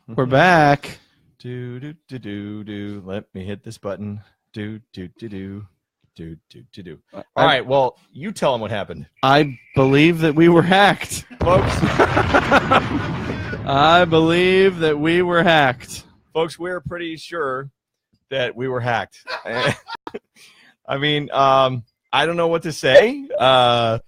We're back. Do do do do do. Let me hit this button. Do do do do. Do do do do. All right. Well, you tell them what happened, I believe that we were hacked. folks. I believe that we were hacked. Folks, we're pretty sure that we were hacked. I mean, I don't know what to say. That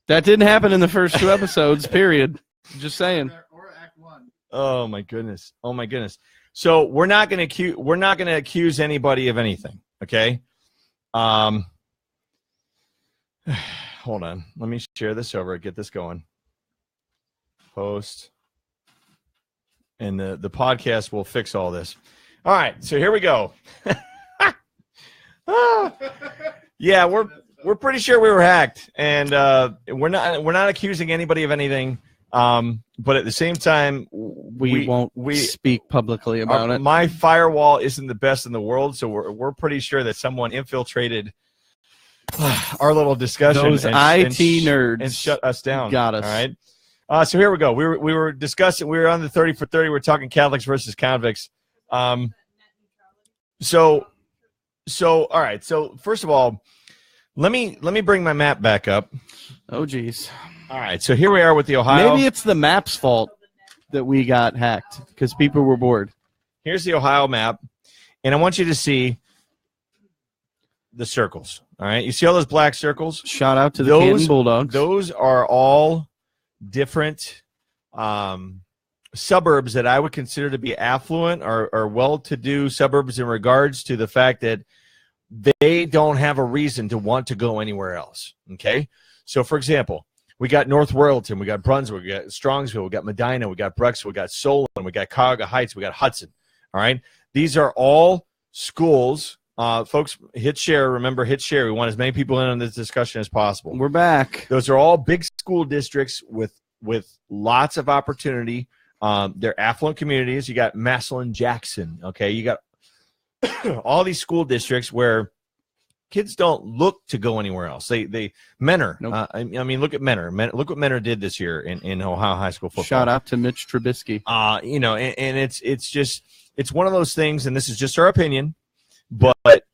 didn't happen in the first 2 episodes, period. Just saying. Or Act 1. Oh my goodness. Oh my goodness. So we're not going to accuse anybody of anything, okay? Hold on. Let me share this over. Get this going. Post. And the podcast will fix all this. All right. So here we go. Yeah, we're pretty sure we were hacked, and we're not accusing anybody of anything. But at the same time, we won't speak publicly about it. My firewall isn't the best in the world, so we're pretty sure that someone infiltrated our little discussion. Those IT nerds and shut us down. Got us. All right. So here we go. We were discussing. We were on the 30 for 30. We're talking Catholics versus convicts. So all right. So first of all, let me bring my map back up. Oh geez. All right. So here we are with the Ohio. Maybe it's the map's fault that we got hacked because people were bored. Here's the Ohio map, and I want you to see the circles. All right. You see all those black circles? Shout out to the Canton Bulldogs. Those are all different suburbs that I would consider to be affluent or well-to-do suburbs in regards to the fact that they don't have a reason to want to go anywhere else. Okay? So, for example, we got North Royalton, we got Brunswick, we got Strongsville, we got Medina, we got Brexville, we got Solon, we got Cuyahoga Heights, we got Hudson. All right? These are all schools. Folks, hit share. Remember, hit share. We want as many people in on this discussion as possible. We're back. Those are all big school districts with lots of opportunity. They're affluent communities. You got Massillon, Jackson. Okay, you got all these school districts where kids don't look to go anywhere else. They Menor. Nope. I mean, look at Menor. Look what Menor did this year in Ohio high school football. Shout out to Mitch Trubisky. And it's one of those things, and this is just our opinion, but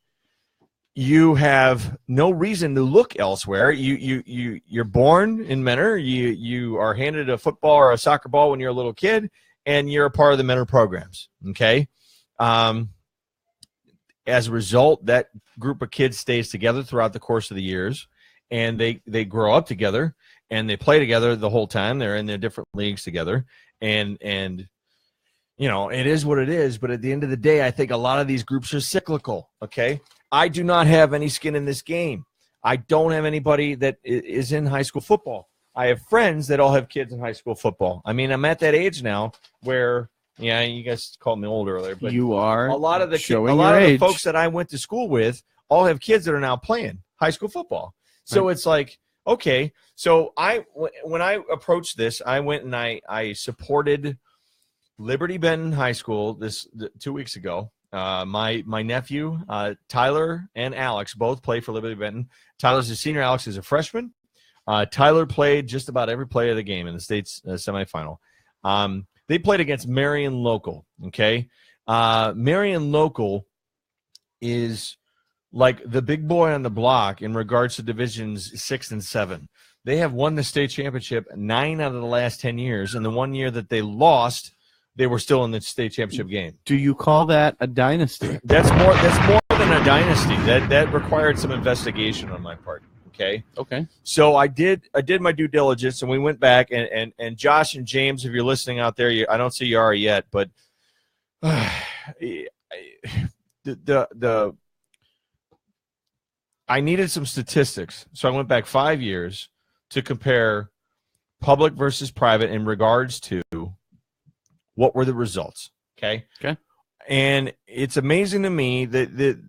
you have no reason to look elsewhere. You're born in Menor. You are handed a football or a soccer ball when you're a little kid, and you're a part of the Menor programs. Okay. As a result, that group of kids stays together throughout the course of the years, and they grow up together, and they play together the whole time. They're in their different leagues together, and you know, it is what it is. But at the end of the day, I think a lot of these groups are cyclical. Okay. I do not have any skin in this game. I don't have anybody that is in high school football. I have friends that all have kids in high school football. I mean, I'm at that age now where, yeah, you guys called me old earlier, but you are a lot of the folks that I went to school with all have kids that are now playing high school football. So It's like, okay. So when I approached this, I went and I supported Liberty Benton High School 2 weeks ago. My nephew, Tyler and Alex both play for Liberty Benton. Tyler's a senior. Alex is a freshman. Tyler played just about every play of the game in the state's semifinal. They played against Marion Local. Okay. Marion Local is like the big boy on the block in regards to divisions 6 and 7. They have won the state championship 9 out of the last 10 years. And the 1 year that they lost, they were still in the state championship game. Do you call that a dynasty? That's more than a dynasty. That required some investigation on my part. Okay. So I did my due diligence, and we went back and Josh and James, if you're listening out there, I don't see you are yet, but I needed some statistics, so I went back 5 years to compare public versus private in regards to what were the results. Okay. And it's amazing to me that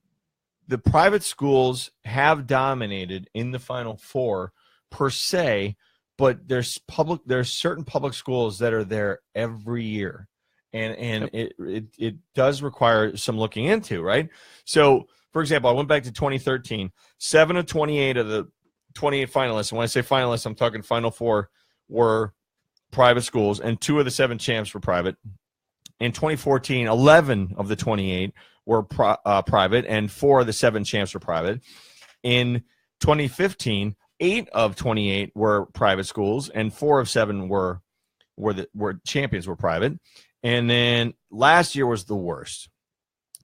the private schools have dominated in the Final Four per se, but there's certain public schools that are there every year, and it does require some looking into, right? So, for example, I went back to 2013. 7 of 28 of the 28 finalists, and when I say finalists, I'm talking Final Four, were private schools, and 2 of the 7 champs were private. In 2014, 11 of the 28 were private, and 4 of the 7 champs were private. In 2015, 8 of 28 were private schools, and 4 of 7 were champions were private. And then last year was the worst.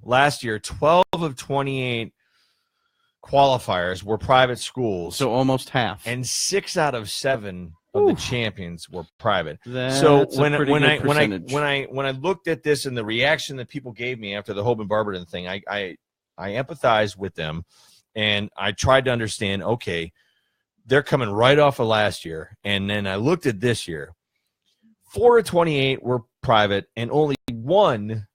Last year, 12 of 28 qualifiers were private schools. So almost half. And 6 out of 7 of the champions were private. That's so when I looked at this and the reaction that people gave me after the Hoban Barberton thing, I empathized with them, and I tried to understand, okay, they're coming right off of last year. And then I looked at this year. 4 of 28 were private, and only 1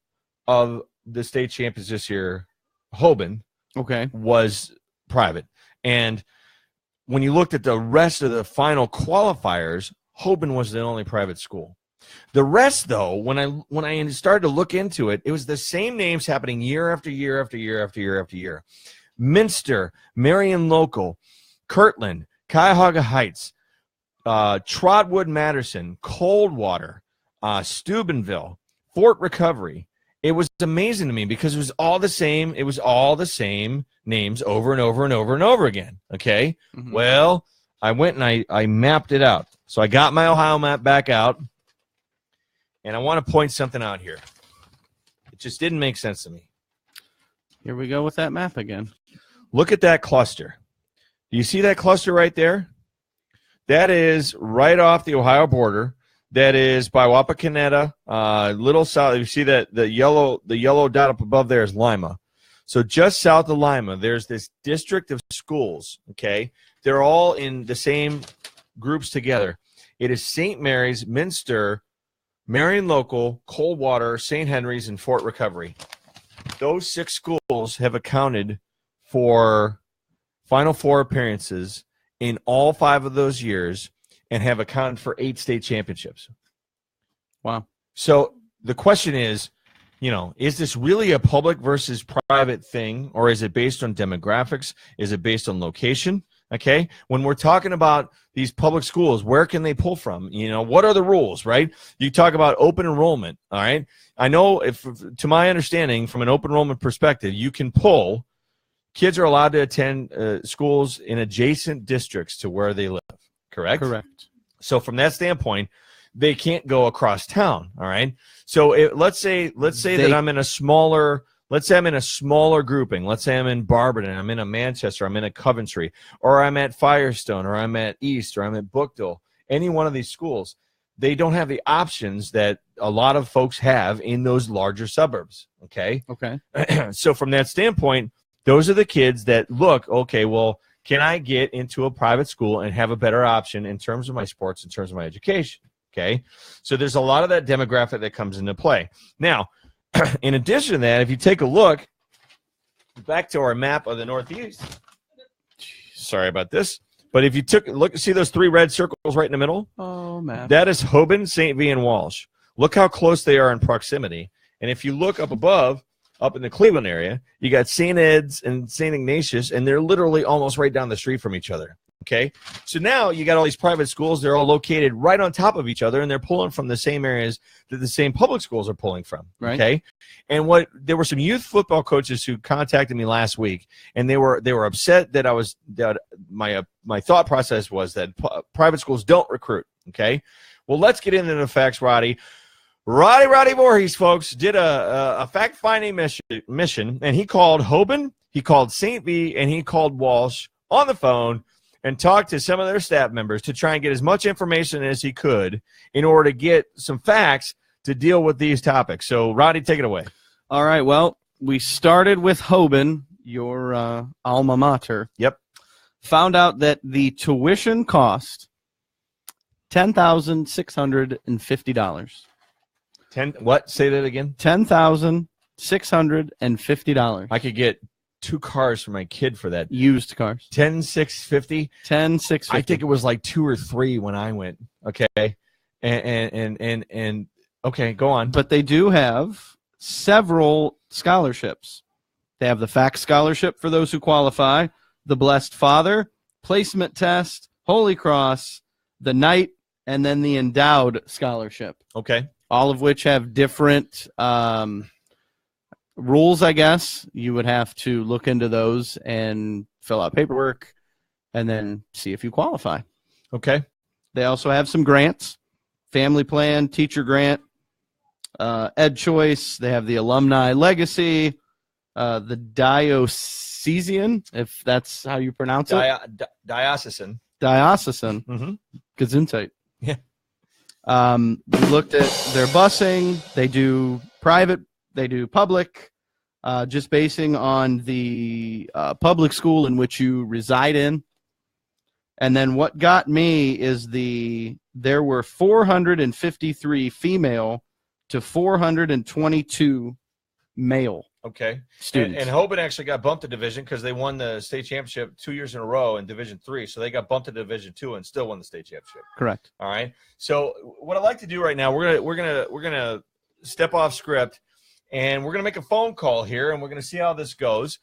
of the state champions this year, Hoban, was private. And when you looked at the rest of the final qualifiers, Hoban was the only private school. The rest, though, when I started to look into it, it was the same names happening year after year after year after year after year. Minster, Marion Local, Kirtland, Cuyahoga Heights, Trotwood Madison, Coldwater, Steubenville, Fort Recovery. It was amazing to me because it was all the same. It was all the same names over and over and over and over again. Okay. Mm-hmm. Well, I went and I mapped it out. So I got my Ohio map back out, and I want to point something out here. It just didn't make sense to me. Here we go with that map again. Look at that cluster. Do you see that cluster right there? That is right off the Ohio border. That is by Wapakoneta, little south. You see that the yellow dot up above there is Lima. So just south of Lima, there's this district of schools. Okay, they're all in the same groups together. It is St. Mary's, Minster, Marion Local, Coldwater, St. Henry's, and Fort Recovery. Those 6 schools have accounted for Final Four appearances in all 5 of those years, and have accounted for 8 state championships. Wow. So the question is, is this really a public versus private thing, or is it based on demographics? Is it based on location? Okay. When we're talking about these public schools, where can they pull from? What are the rules, right? You talk about open enrollment. All right. I know to my understanding, from an open enrollment perspective, you can pull. Kids are allowed to attend schools in adjacent districts to where they live. Correct? Correct. So from that standpoint, they can't go across town. All right. So let's say that I'm in a smaller. Let's say I'm in a smaller grouping. Let's say I'm in Barberton, I'm in a Manchester, I'm in a Coventry, or I'm at Firestone, or I'm at East, or I'm at Bookdale. Any one of these schools, they don't have the options that a lot of folks have in those larger suburbs. Okay. Okay. So from that standpoint, those are the kids that look. Okay. Well, can I get into a private school and have a better option in terms of my sports, in terms of my education? Okay. So there's a lot of that demographic that comes into play. Now, in addition to that, if you take a look back to our map of the Northeast, sorry about this, but if you see those 3 red circles right in the middle? Oh, man. That is Hoban, St. V, and Walsh. Look how close they are in proximity. And if you look up above, up in the Cleveland area, you got St. Ed's and St. Ignatius, and they're literally almost right down the street from each other. Okay, so now you got all these private schools. They're all located right on top of each other, and they're pulling from the same areas that the same public schools are pulling from. Right. Okay, and there were some youth football coaches who contacted me last week, and they were upset that my thought process was that private schools don't recruit. Okay, well, let's get into the facts, Roddy. Roddy Voorhees, folks, did a fact-finding mission, and he called Hoban, he called St. V, and he called Walsh on the phone and talked to some of their staff members to try and get as much information as he could in order to get some facts to deal with these topics. So, Roddy, take it away. All right. Well, we started with Hoban, your alma mater. Yep. Found out that the tuition cost $10,650. What? Say that again. $10,650. I could get 2 cars for my kid for that. Used cars. $10,650. $10,650. I think it was like 2 or 3 when I went. Okay, and okay, go on. But they do have several scholarships. They have the FACT scholarship for those who qualify, the Blessed Father, placement test, Holy Cross, the Knight, and then the endowed scholarship. Okay. All of which have different rules, I guess. You would have to look into those and fill out paperwork and then see if you qualify. Okay. They also have some grants, family plan, teacher grant, Ed Choice. They have the Alumni Legacy, the Diocesan, if that's how you pronounce it. Diocesan. Diocesan. Mm-hmm. Gesundheit. Yeah. We looked at their busing. They do private. They do public, just basing on the public school in which you reside in. And then what got me is there were 453 female to 422 male. Okay. Students. And Hoban actually got bumped to Division because they won the state championship 2 years in a row in Division III. So they got bumped to Division II and still won the state championship. Correct. All right. So what I'd like to do right now, we're gonna step off script, and we're gonna make a phone call here, and we're gonna see how this goes.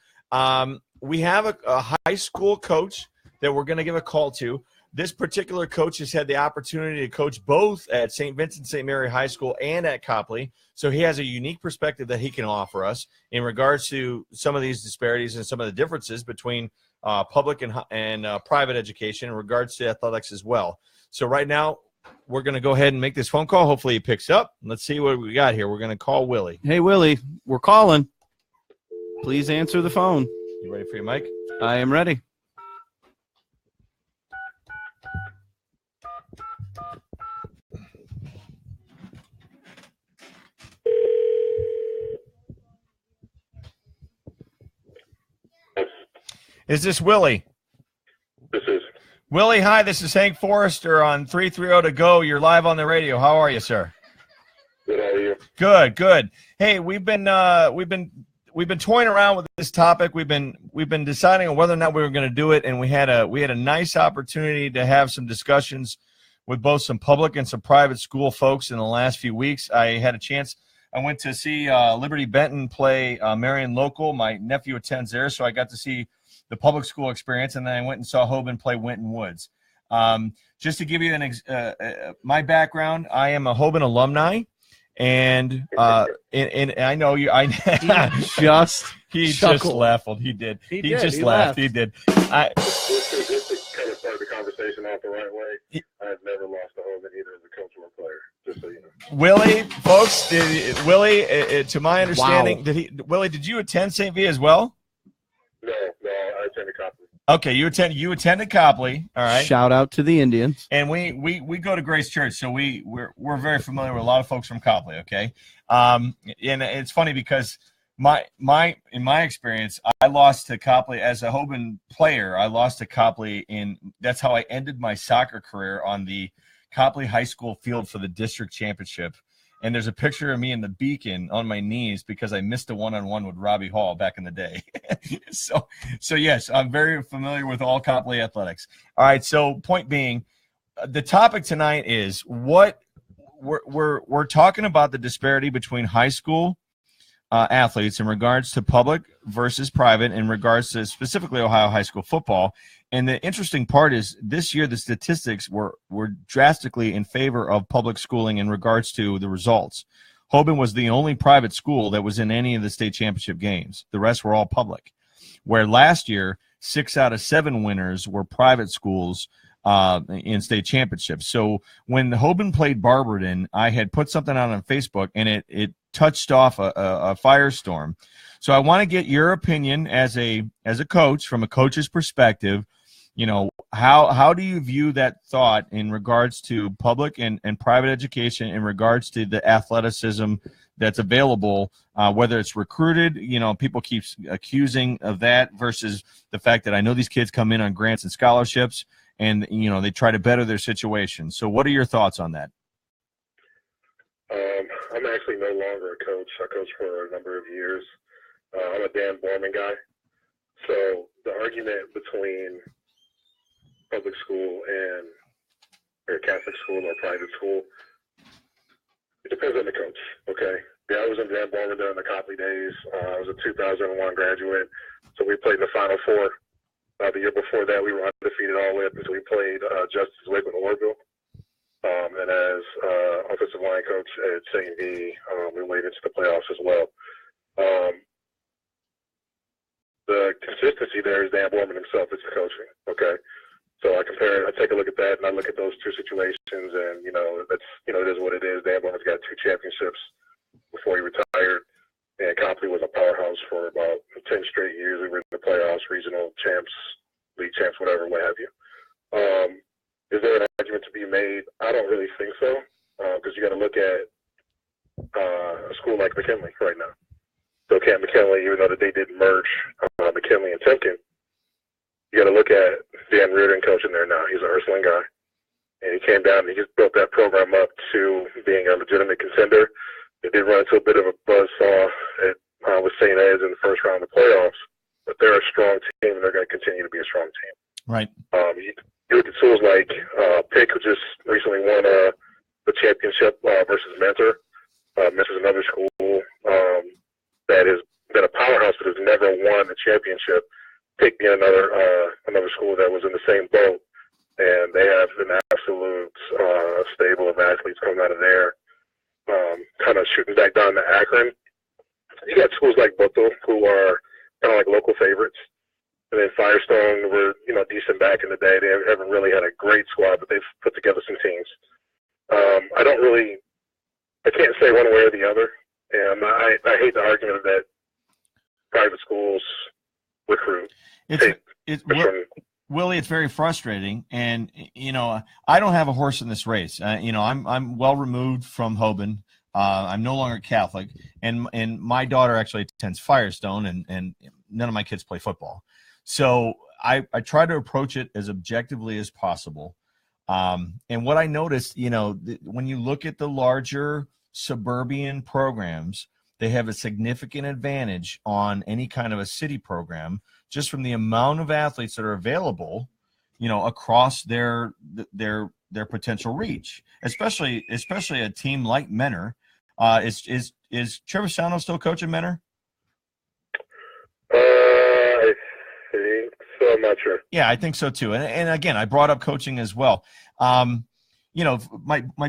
We have a high school coach that we're gonna give a call to. This particular coach has had the opportunity to coach both at St. Vincent St. Mary High School and at Copley. So he has a unique perspective that he can offer us in regards to some of these disparities and some of the differences between public and private education in regards to athletics as well. So right now, we're going to go ahead and make this phone call. Hopefully he picks up. Let's see what we got here. We're going to call Willie. Hey, Willie, we're calling. Please answer the phone. You ready for your mic? I am ready. Is this Willie? This is. Willie, hi. This is Hank Forrester on 330 to go. You're live on the radio. How are you, sir? Good, how are you? Good, good. Hey, we've been toying around with this topic. We've been deciding on whether or not we were going to do it, and we had a nice opportunity to have some discussions with both some public and some private school folks in the last few weeks. I had a chance. I went to see Liberty Benton play Marion Local. My nephew attends there, so I got to see the public school experience, and then I went and saw Hoban play Winton Woods. Just to give you my background, I am a Hoban alumni, and I know you. He just laughed. He did. He just laughed. He did. Just to kind of start the conversation off the right way, I've never lost a Hoban either as a coach or a player. Just so you know. Willie, folks, to my understanding, wow. Willie, did you attend St. V as well? No, I attended Copley. Okay, you attended Copley, all right. Shout out to the Indians. And we go to Grace Church, so we're very familiar with a lot of folks from Copley. Okay, and it's funny because in my experience, I lost to Copley as a Hoban player. I lost to Copley that's how I ended my soccer career on the Copley High School field for the district championship. And there's a picture of me in the beacon on my knees because I missed a one-on-one with Robbie Hall back in the day. So yes, I'm very familiar with all Copley athletics. All right. So point being, the topic tonight is what we're talking about the disparity between high school athletes in regards to public versus private in regards to specifically Ohio high school football. And the interesting part is this year the statistics were drastically in favor of public schooling in regards to the results. Hoban was the only private school that was in any of the state championship games. The rest were all public. Where last year, 6 out of 7 winners were private schools in state championships. So when Hoban played Barberton, I had put something out on Facebook, and it touched off a firestorm. So I want to get your opinion as a coach, from a coach's perspective. You know, how do you view that thought in regards to public and private education, in regards to the athleticism that's available, whether it's recruited, you know, people keep accusing of that, versus the fact that I know these kids come in on grants and scholarships and, you know, they try to better their situation. So what are your thoughts on that? I'm actually no longer a coach. I coached for a number of years. I'm a Dan Borman guy. So the argument between public school or Catholic school or private school, it depends on the coach, okay? Yeah, I was in Dan Borman during the Copley days. I was a 2001 graduate, so we played in the Final Four. The year before that, we were undefeated all the way up until we played Justice Lakewood Orville. and as offensive line coach at St. V, we wade into the playoffs as well. The consistency there is Dan Borman himself. It's the coaching. Okay. So I take a look at that, and I look at those two situations, and, it is what it is. Dan Borman's got 2 championships before he retired, and Copley was a powerhouse for about 10 straight years. We were in the playoffs, regional champs, league champs, whatever, what have you. Is there an argument to be made? I don't really think so, because you got to look at a school like McKinley right now. So Camp McKinley, even though they didn't merge McKinley and Timken, you got to look at Dan Reardon coaching there now. He's an Ursuline guy, and he came down and he just built that program up to being a legitimate contender. They did run into a bit of a buzzsaw with St. Ed's in the first round of the playoffs, but they're a strong team, and they're going to continue to be a strong team. Right. You look at schools like Pick, who just recently won the championship versus Mentor. Mentor's another school that has been a powerhouse but has never won a championship. Pick being another school that was in the same boat, and they have an absolute stable of athletes coming out of there. Kind of shooting back down to Akron. You got schools like Boothville, who are kind of like local favorites. And then Firestone were, decent back in the day. They haven't really had a great squad, but they've put together some teams. I can't say one way or the other. And I hate the argument that private schools recruit. Willie, it's very frustrating. And, I don't have a horse in this race. I'm well removed from Hoban. I'm no longer Catholic. And my daughter actually attends Firestone, and none of my kids play football. So I try to approach it as objectively as possible. And what I noticed, when you look at the larger suburban programs, they have a significant advantage on any kind of a city program just from the amount of athletes that are available, across their potential reach, especially a team like Mentor. Is Trevisano still coaching Mentor? I think so. I'm not sure. Yeah, I think so too. And again, I brought up coaching as well. My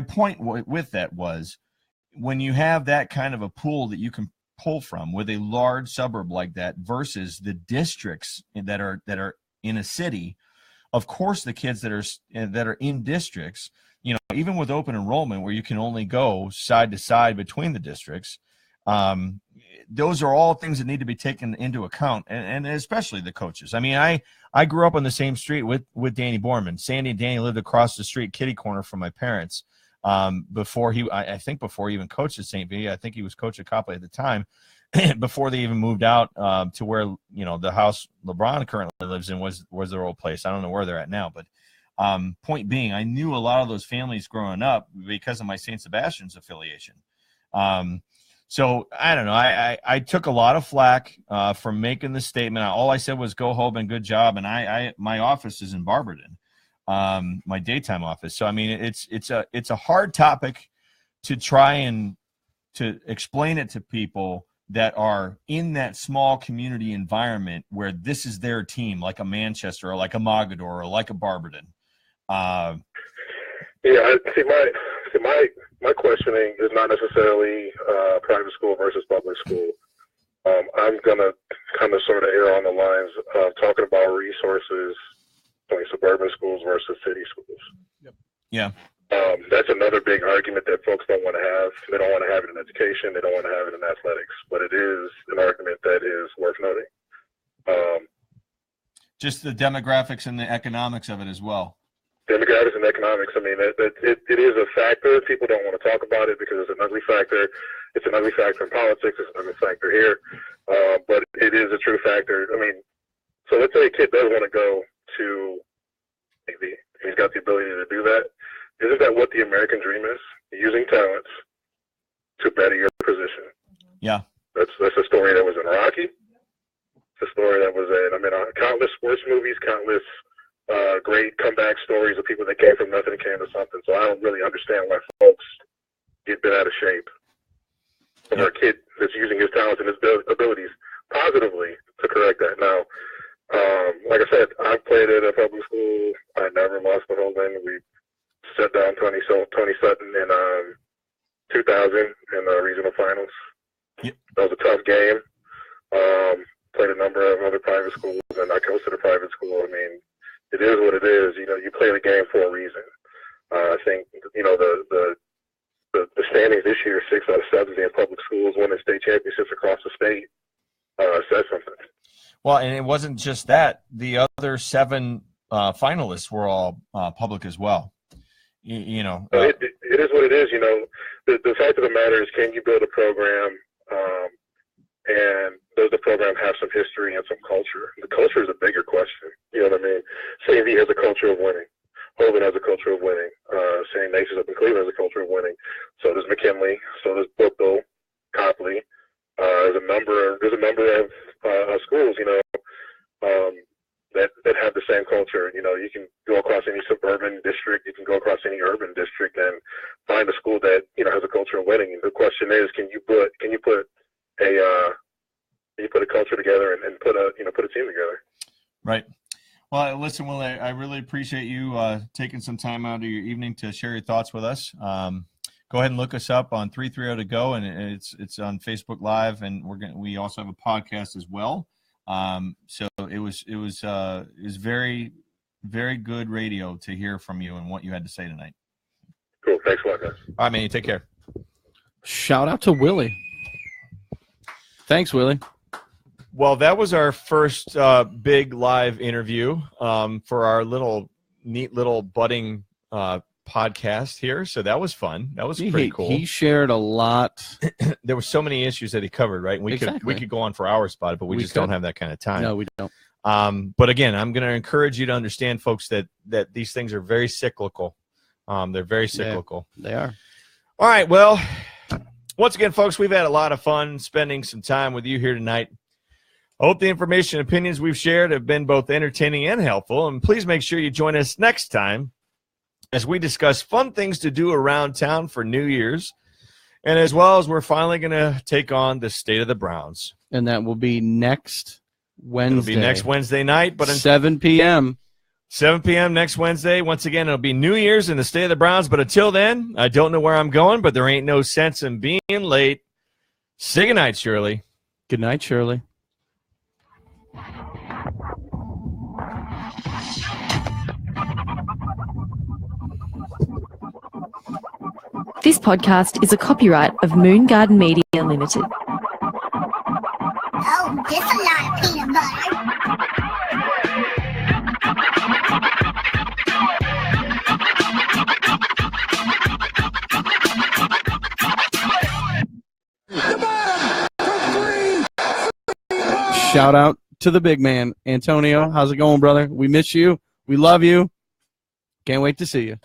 point with that was, when you have that kind of a pool that you can pull from with a large suburb like that versus the districts that are in a city, of course the kids that are in districts, even with open enrollment where you can only go side to side between the districts, those are all things that need to be taken into account, and especially the coaches. I mean, I grew up on the same street with Danny Borman. Sandy and Danny lived across the street, kitty corner from my parents. Before he even coached at St. V, I think he was coach at Copley at the time, before they even moved out to where the house LeBron currently lives in was their old place. I don't know where they're at now, but point being, I knew a lot of those families growing up because of my St. Sebastian's affiliation. So I don't know. I took a lot of flack for making the statement. All I said was go home and good job. And my office is in Barberton. My daytime office. So I mean, it's a hard topic to try and to explain it to people that are in that small community environment where this is their team, like a Manchester or like a Mogador or like a Barberton. Yeah, my questioning is not necessarily private school versus public school. I'm gonna kind of sort of err on the lines of talking about resources between suburban schools versus city schools. Yep. Yeah. That's another big argument that folks don't want to have. They don't want to have it in education. They don't want to have it in athletics. But it is an argument that is worth noting. Just the demographics and the economics of it as well. Demographics and economics, I mean, it is a factor. People don't want to talk about it because it's an ugly factor. It's an ugly factor in politics. It's an ugly factor here. But it is a true factor. I mean, so let's say a kid does want to go to maybe he's got the ability to do that. Isn't that what the American dream is? Using talents to better your position. Yeah. That's a story that was in Rocky. It's a story that was in, countless sports movies, countless great comeback stories of people that came from nothing and came to something. So I don't really understand why folks get bent out of shape from a kid that's using his talents and his abilities positively to correct that. Now, like I said, I played at a public school. I never lost the whole thing. We set down Tony Sutton in 2000 in the regional finals. Yep. That was a tough game. Played a number of other private schools, and I coached at a private school. I mean, it is what it is. You know, you play the game for a reason. I think, you know, the standings this year, 6 out of 7 being public schools, winning state championships across the state, says something. Well, and it wasn't just that. The other 7 finalists were all public as well. You know. It is what it is. You know, the fact of the matter is, can you build a program and does the program have some history and some culture? The culture is a bigger question. You know what I mean? St. V has a culture of winning. Hogan has a culture of winning. St. Ignatius up in Cleveland has a culture of winning. So does McKinley. So does Brookville, Copley. There's a number of schools, you know, that have the same culture. You know, you can go across any suburban district, you can go across any urban district, and find a school that, you know, has a culture of winning. And the question is, can you put a culture together and put a team together? Right. Well, listen, Willie, I really appreciate you taking some time out of your evening to share your thoughts with us. Go ahead and look us up on 330 to go, and it's on Facebook Live, and we also have a podcast as well. So it was very, very good radio to hear from you and what you had to say tonight. Cool. Thanks a lot, guys. All right, man. You take care. Shout out to Willie. Thanks, Willie. Well, that was our first big live interview for our neat little budding podcast here. So that was fun. That was pretty cool. He shared a lot. There were so many issues that he covered, right? We could go on for hours about it, but we just don't have that kind of time. No, we don't. But again, I'm going to encourage you to understand, folks, that these things are very cyclical. They're very cyclical. They are. All right. Well, once again, folks, we've had a lot of fun spending some time with you here tonight. I hope the information and opinions we've shared have been both entertaining and helpful. And please make sure you join us next time as we discuss fun things to do around town for New Year's, and as well as we're finally going to take on the State of the Browns. And that will be next Wednesday. It'll be next Wednesday night. But 7 p.m. 7 p.m. next Wednesday. Once again, it'll be New Year's in the State of the Browns. But until then, I don't know where I'm going, but there ain't no sense in being late. Say goodnight, Shirley. Good night, Shirley. This podcast is a copyright of Moon Garden Media Limited. Oh, this is a lot of peanut butter. Shout out to the big man, Antonio. How's it going, brother? We miss you. We love you. Can't wait to see you.